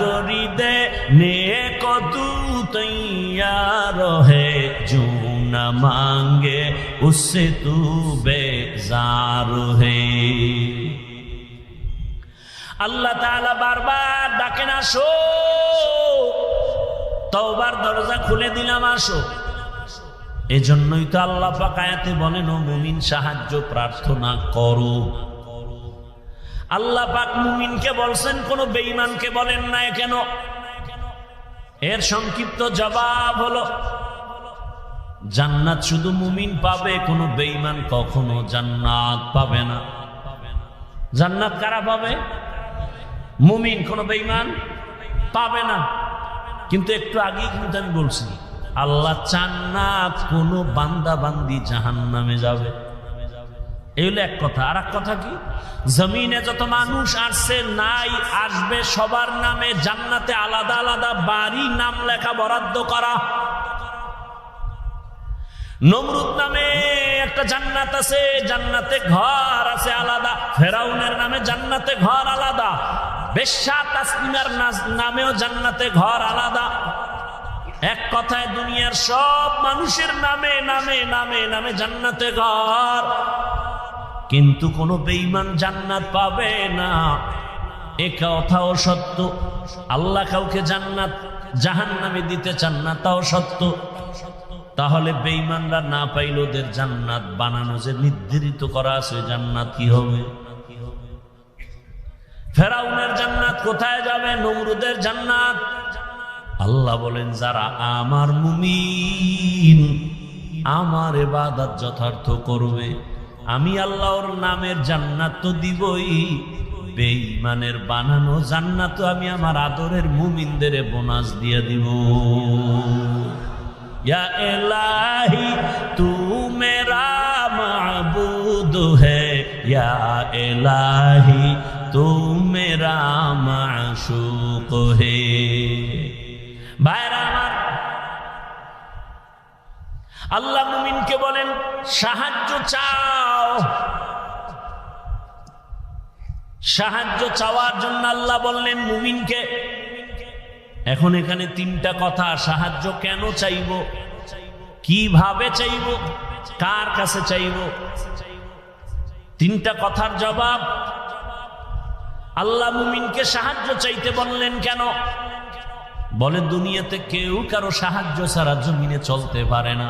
करी दे नेक तू तैयार है, जो न मांगे उससे तू बेजार है। আল্লাহ তাআলা বারবার ডাকেন, আসো, তওবার দরজা খুলে দিলাম, আসো। এজন্যই তো আল্লাহ পাক আয়াতে বলেন, ও মুমিন সাহায্য প্রার্থনা করো। আল্লাহ পাক মুমিনকে বলছেন, কোন বেঈমানকে বলেন না কেন? এর সংক্ষিপ্ত জবাব হলো, জান্নাত শুধু মুমিন পাবে, কোন বেঈমান কখনো জান্নাত পাবে না। জান্নাত কারা পাবে? মুমিন, কোন বেঈমান পাবে না। কিন্তু একটু আগেই কিন্তু আমি বলছি, আল্লাহ চান না কোন বান্দা বান্দি জাহান্নামে যাবে। এই হলো এক কথা। আর এক কথা কি, জমিনে যত মানুষ আসছে নাই আসবে, সবার নামে জান্নাতে আলাদা আলাদা বাড়ি নাম লেখা বরাদ্দ করা। নমরুদ নামে একটা জান্নাত আছে, জান্নাতে ঘর আছে আলাদা। ফেরাউনের নামে জান্নাতে ঘর আলাদা। বেশ্যা তাসলিমার নামেও জান্নাতে ঘর আলাদা। এক কথায় দুনিয়ার সব মানুষের নামে নামে নামে নামে জান্নাতে ঘর, কিন্তু কোনো বেঈমান জান্নাত পাবে না। এ কথাও সত্য। আল্লাহ কাউকে জান্নাত জাহান্নামে দিতে চান না, তাও সত্য। তাহলে বেঈমানরা না পাইল, ওদের জান্নাত বানানো যে নির্ধারিত করা আছে, জান্নাত কি হবে? ফেরাউনের জান্নাত কোথায় যাবে? নমরুদের জান্নাত। আল্লাহ বলেন, যারা আমার মুমিন, আমার ইবাদত যথার্থ করবে, আমি আল্লাহর নামের জান্নাত তো দিবই, বেঈমানের বানানো জান্নাত আমি আমার আদরের মুমিনদের বোনাস দিয়ে দিব। या इलाही तू मेरा माबूद है, या इलाही तू मेरा माशूक है। ভাইরা আমার, আল্লাহ মুমিনকে বলেন সাহায্য চাও। সাহায্য চাওয়ার জন্য আল্লাহ বললেন মুমিনকে। এখন এখানে তিনটা কথা, সাহায্য কেন চাইব, কিভাবে চাইব, কার কাছে চাইব, তিনটা কথার জবাব। আল্লাহ মুমিনকে সাহায্য চাইতে বললেন কেন? বলে দুনিয়াতে কেউ কারো সাহায্য ছাড়া জমিনে চলতে পারে না।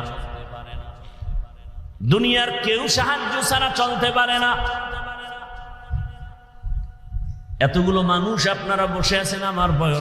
দুনিয়ার কেউ সাহায্য ছাড়া চলতে পারে না। এতগুলো মানুষ আপনারা বসে আছেন, আমার বয়স